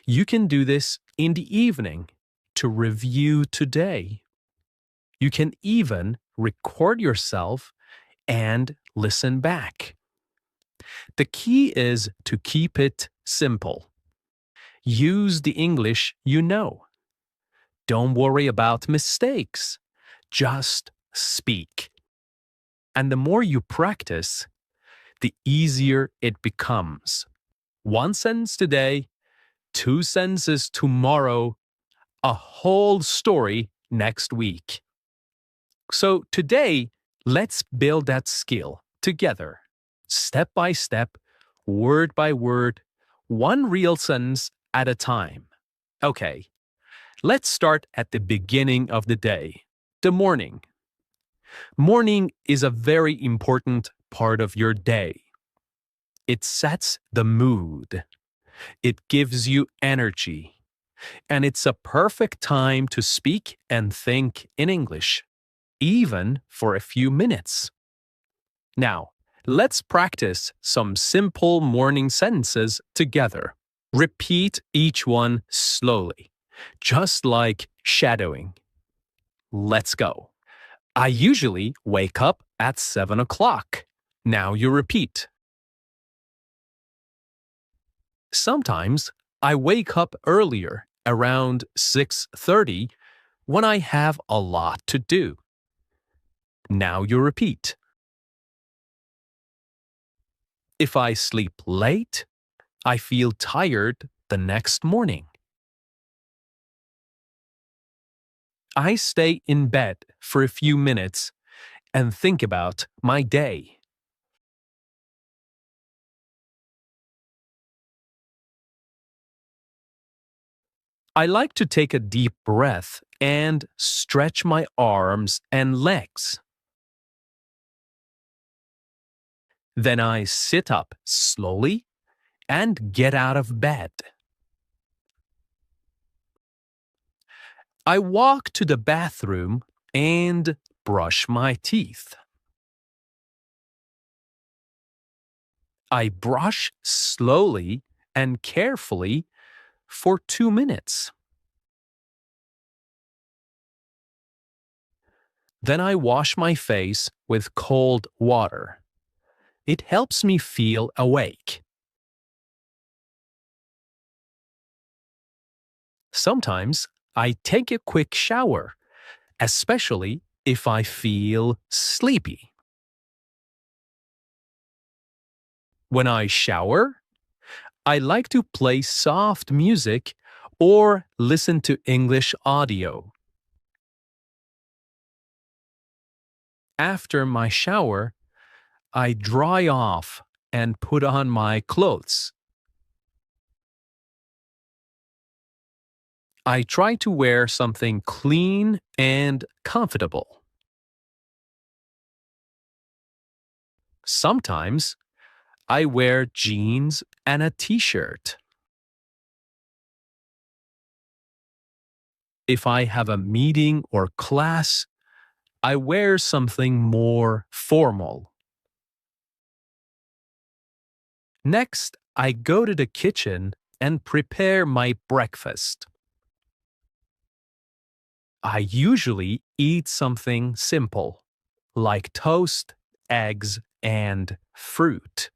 You can do this in the evening to review today. You can even record yourself and listen back. The key is to keep it simple. Use the English you know. Don't worry about mistakes. Just speak. And the more you practice, the easier it becomes. One sentence today, 2 sentences tomorrow, a whole story next week. So today, let's build that skill together, step by step, word by word, one real sentence at a time. Okay, let's start at the beginning of the day, the morning. Morning is a very important part of your day. It sets the mood. It gives you energy. And it's a perfect time to speak and think in English, even for a few minutes. Now, let's practice some simple morning sentences together. Repeat each one slowly, just like shadowing. Let's go. I usually wake up at 7 o'clock. Now you repeat. Sometimes I wake up earlier, around 6:30, when I have a lot to do. Now you repeat. If I sleep late, I feel tired the next morning. I stay in bed for a few minutes and think about my day. I like to take a deep breath and stretch my arms and legs. Then I sit up slowly and get out of bed. I walk to the bathroom and brush my teeth. I brush slowly and carefully for 2 minutes. Then I wash my face with cold water. It helps me feel awake. Sometimes I take a quick shower, especially if I feel sleepy. When I shower, I like to play soft music or listen to English audio. After my shower, I dry off and put on my clothes. I try to wear something clean and comfortable. Sometimes I wear jeans and a t-shirt. If I have a meeting or class, I wear something more formal. Next, I go to the kitchen and prepare my breakfast. I usually eat something simple, like toast, eggs, and fruit.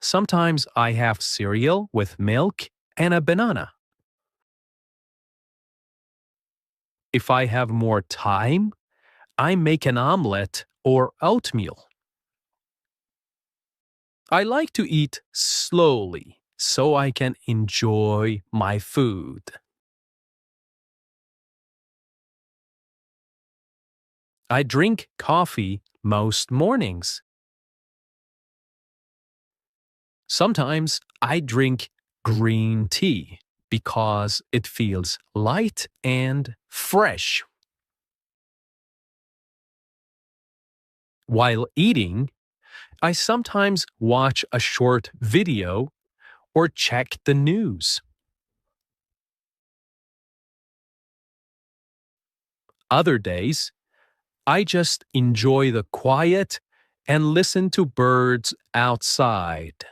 Sometimes I have cereal with milk and a banana. If I have more time, I make an omelette or oatmeal. I like to eat slowly so I can enjoy my food. I drink coffee most mornings. Sometimes I drink green tea because it feels light and fresh. While eating, I sometimes watch a short video or check the news. Other days, I just enjoy the quiet and listen to birds outside.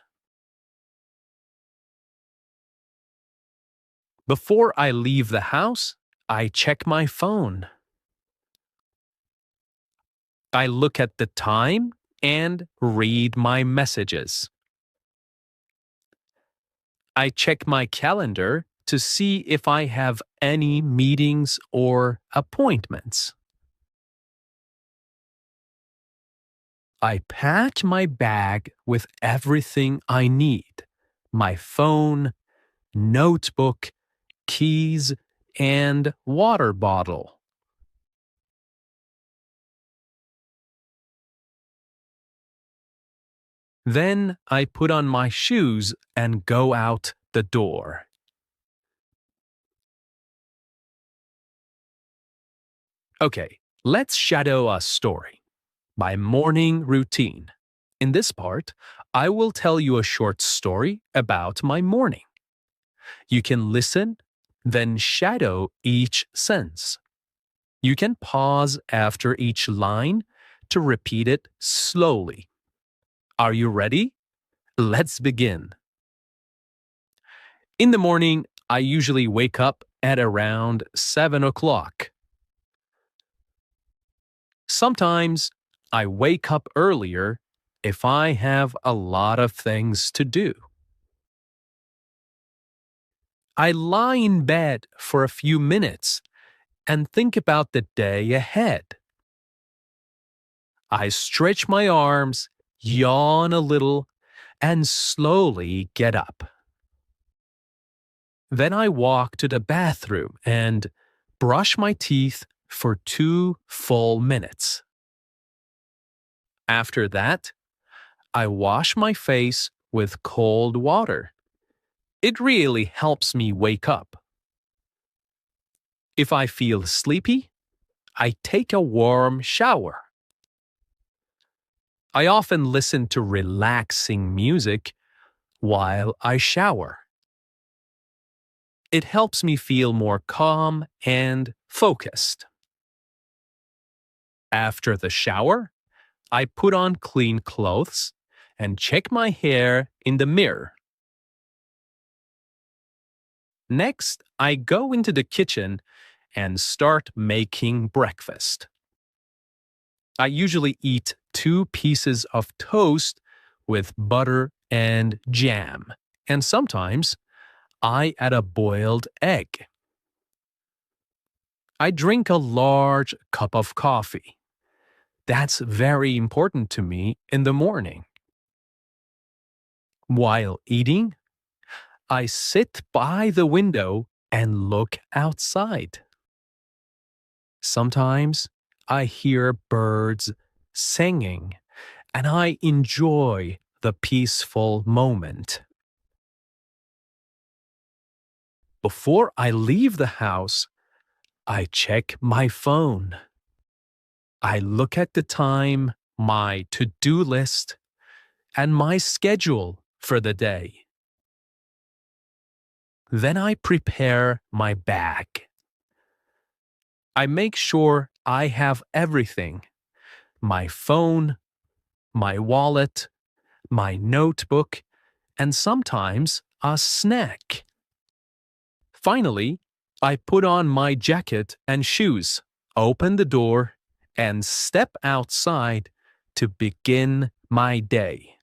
Before I leave the house, I check my phone. I look at the time and read my messages. I check my calendar to see if I have any meetings or appointments. I pack my bag with everything I need: my phone, notebook, keys, and water bottle. Then I put on my shoes and go out the door. Okay, let's shadow a story. my morning routine. In this part, I will tell you a short story about my morning. You can listen, then shadow each sentence. You can pause after each line to repeat it slowly. Are you ready? Let's begin. In the morning, I usually wake up at around 7 o'clock. Sometimes I wake up earlier if I have a lot of things to do. I lie in bed for a few minutes and think about the day ahead. I stretch my arms, yawn a little, and slowly get up. Then I walk to the bathroom and brush my teeth for 2 full minutes. After that, I wash my face with cold water. It really helps me wake up. If I feel sleepy, I take a warm shower. I often listen to relaxing music while I shower. It helps me feel more calm and focused. After the shower, I put on clean clothes and check my hair in the mirror. Next, I go into the kitchen and start making breakfast. I usually eat 2 pieces of toast with butter and jam, and sometimes I add a boiled egg. I drink a large cup of coffee. That's very important to me in the morning. While eating, I sit by the window and look outside. Sometimes I hear birds singing, and I enjoy the peaceful moment. Before I leave the house, I check my phone. I look at the time, my to-do list, and my schedule for the day. Then I prepare my bag. I make sure I have everything: my phone, my wallet, my notebook, and sometimes a snack. Finally, I put on my jacket and shoes, open the door, and step outside to begin my day.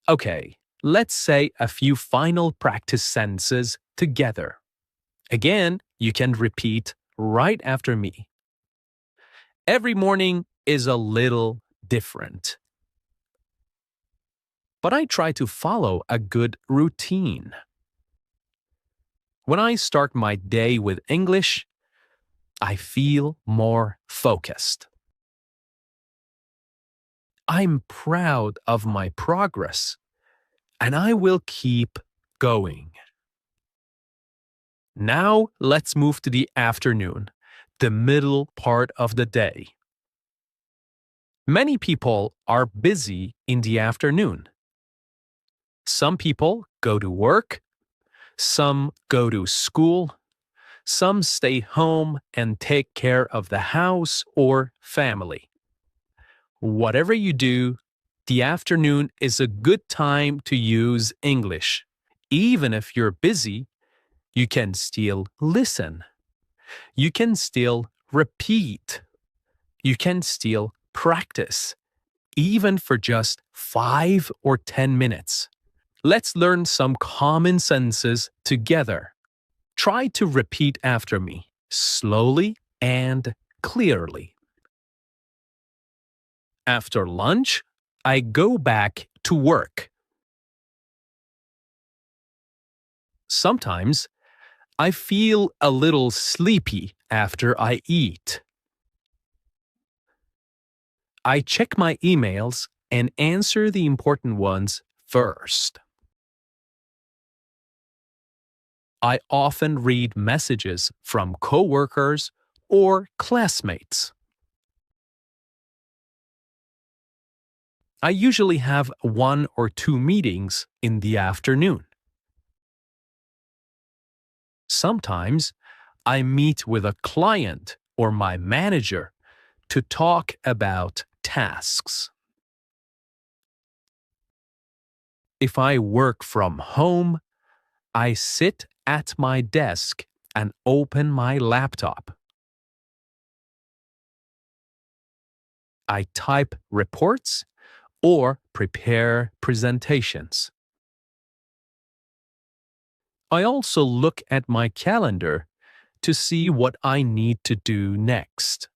Okay, let's say a few final practice sentences together. Again, you can repeat right after me. Every morning is a little different, but I try to follow a good routine. When I start my day with English, I feel more focused. I'm proud of my progress, and I will keep going. Now let's move to the afternoon, the middle part of the day. Many people are busy in the afternoon. Some people go to work, some go to school, some stay home and take care of the house or family. Whatever you do, the afternoon is a good time to use English. Even if you're busy, you can still listen. You can still repeat. You can still practice, even for just 5 or 10 minutes. Let's learn some common sentences together. Try to repeat after me, slowly and clearly. After lunch, I go back to work. Sometimes I feel a little sleepy after I eat. I check my emails and answer the important ones first. I often read messages from coworkers or classmates. I usually have 1 or 2 meetings in the afternoon. Sometimes I meet with a client or my manager to talk about tasks. If I work from home, I sit at my desk and open my laptop. I type reports or prepare presentations. I also look at my calendar to see what I need to do next.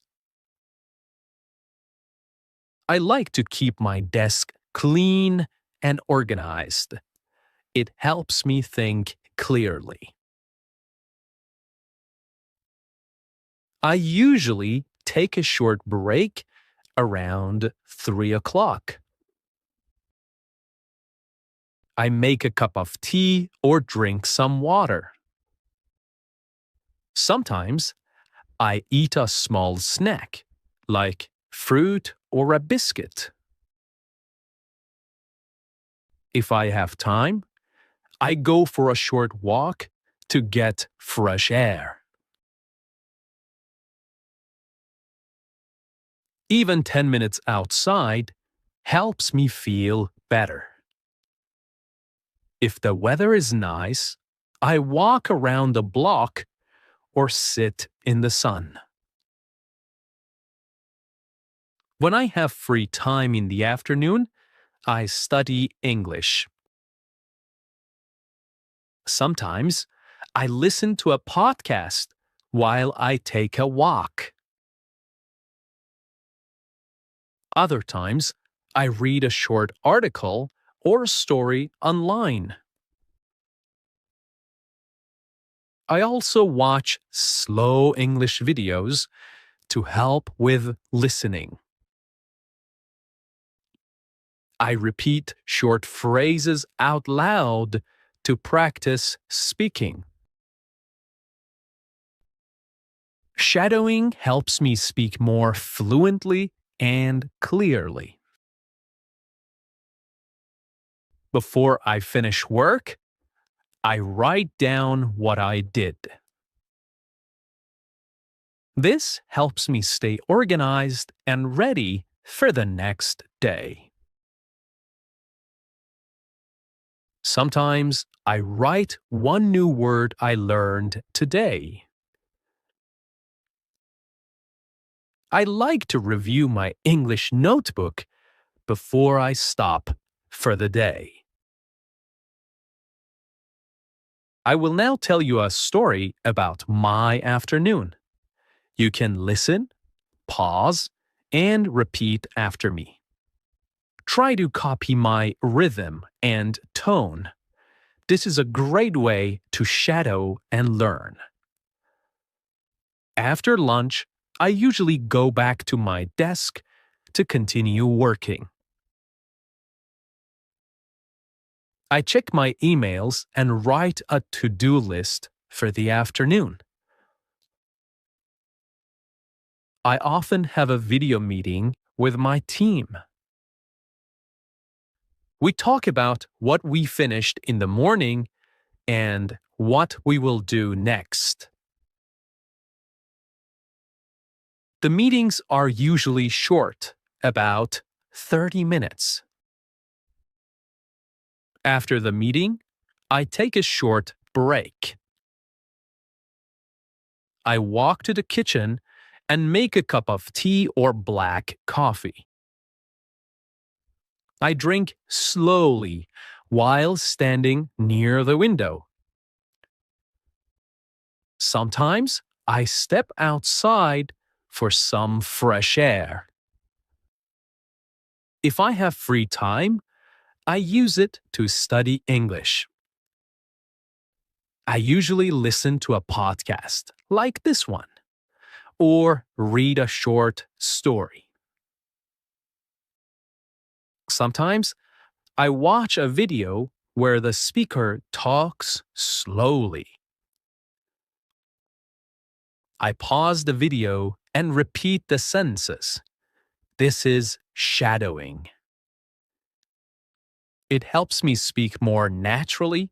I like to keep my desk clean and organized. It helps me think clearly. I usually take a short break around 3 o'clock. I make a cup of tea or drink some water. Sometimes I eat a small snack, like fruit or a biscuit. If I have time, I go for a short walk to get fresh air. Even 10 minutes outside helps me feel better. If the weather is nice, I walk around the block or sit in the sun. When I have free time in the afternoon, I study English. Sometimes I listen to a podcast while I take a walk. Other times, I read a short article or story online. I also watch slow English videos to help with listening. I repeat short phrases out loud to practice speaking. Shadowing helps me speak more fluently and clearly. Before I finish work, I write down what I did. This helps me stay organized and ready for the next day. Sometimes I write one new word I learned today. I like to review my English notebook before I stop for the day. I will now tell you a story about my afternoon. You can listen, pause, and repeat after me. Try to copy my rhythm and tone. This is a great way to shadow and learn. After lunch, I usually go back to my desk to continue working. I check my emails and write a to-do list for the afternoon. I often have a video meeting with my team. We talk about what we finished in the morning and what we will do next. The meetings are usually short, about 30 minutes. After the meeting, I take a short break. I walk to the kitchen and make a cup of tea or black coffee. I drink slowly while standing near the window. Sometimes I step outside for some fresh air. If I have free time, I use it to study English. I usually listen to a podcast like this one, or read a short story. Sometimes I watch a video where the speaker talks slowly. I pause the video and repeat the sentences. This is shadowing. It helps me speak more naturally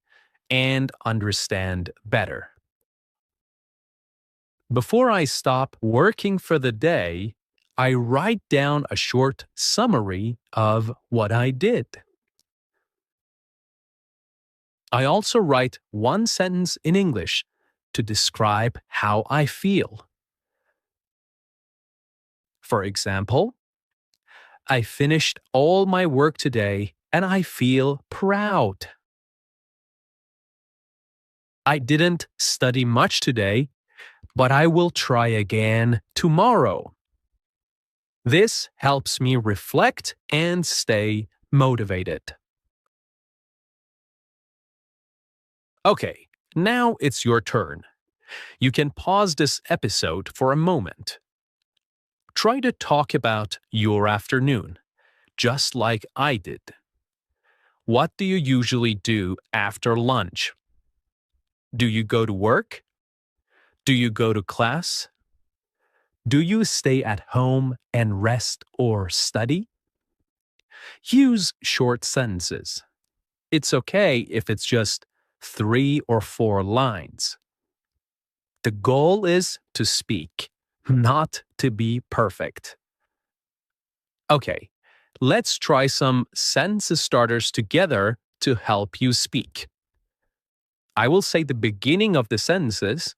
and understand better. Before I stop working for the day, I write down a short summary of what I did. I also write one sentence in English to describe how I feel. For example, I finished all my work today and I feel proud. I didn't study much today, but I will try again tomorrow. This helps me reflect and stay motivated. Okay, now it's your turn. You can pause this episode for a moment. Try to talk about your afternoon, just like I did. What do you usually do after lunch? Do you go to work? Do you go to class? Do you stay at home and rest or study? Use short sentences. It's okay if it's just 3 or 4 lines. The goal is to speak, not to be perfect. Okay, let's try some sentence starters together to help you speak. I will say the beginning of the sentences,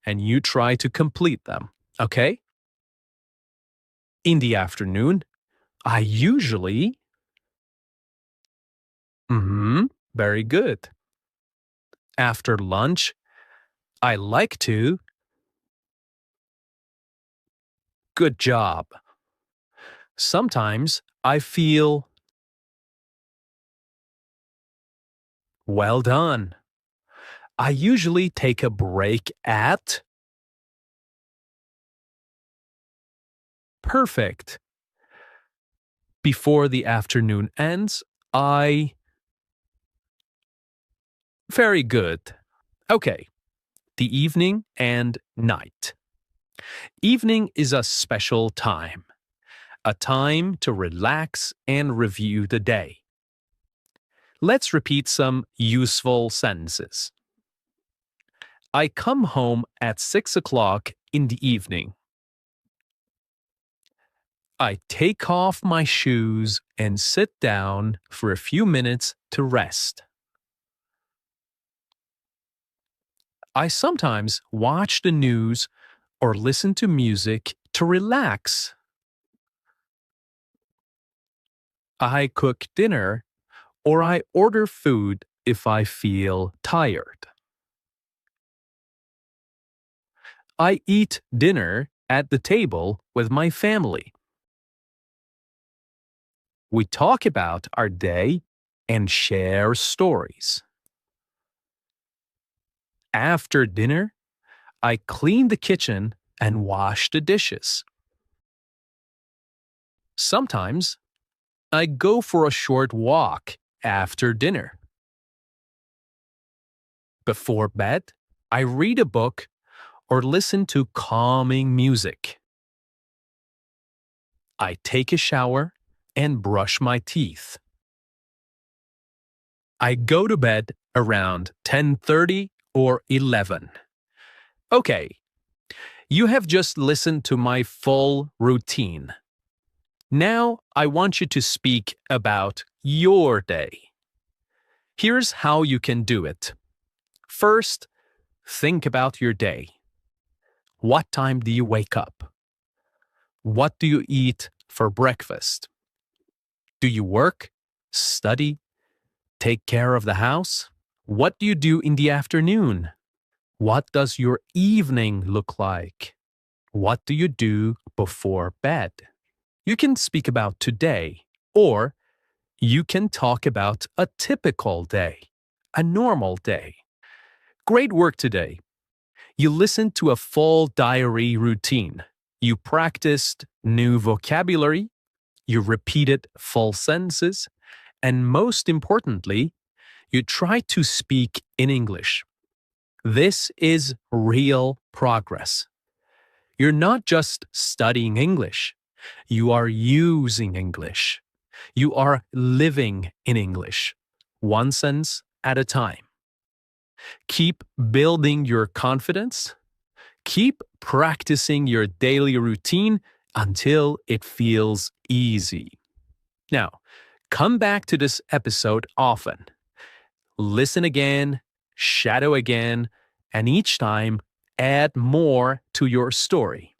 and you try to complete them, okay? In the afternoon, I usually... very good. After lunch, I like to... Good job. Sometimes I feel... Well done. I usually take a break at... Perfect. Before the afternoon ends, I... Very good. Okay, the evening and night. Evening is a special time, a time to relax and review the day. Let's repeat some useful sentences. I come home at 6 o'clock in the evening. I take off my shoes and sit down for a few minutes to rest. I sometimes watch the news or listen to music to relax. I cook dinner or I order food if I feel tired. I eat dinner at the table with my family. We talk about our day and share stories. After dinner, I clean the kitchen and wash the dishes. Sometimes, I go for a short walk after dinner. Before bed, I read a book or listen to calming music. I take a shower and brush my teeth. I go to bed around 10:30 or 11. Okay, you have just listened to my full routine. Now I want you to speak about your day. Here's how you can do it. First, think about your day. What time do you wake up? What do you eat for breakfast? Do you work, study, take care of the house? What do you do in the afternoon? What does your evening look like? What do you do before bed? You can speak about today, or you can talk about a typical day, a normal day. Great work today. You listened to a full diary routine. You practiced new vocabulary. You repeated full sentences. And most importantly, you tried to speak in English. This is real progress. You're not just studying English. You are using English. You are living in English, one sentence at a time. Keep building your confidence. Keep practicing your daily routine until it feels easy. Now, come back to this episode often. Listen again, shadow again, and each time add more to your story.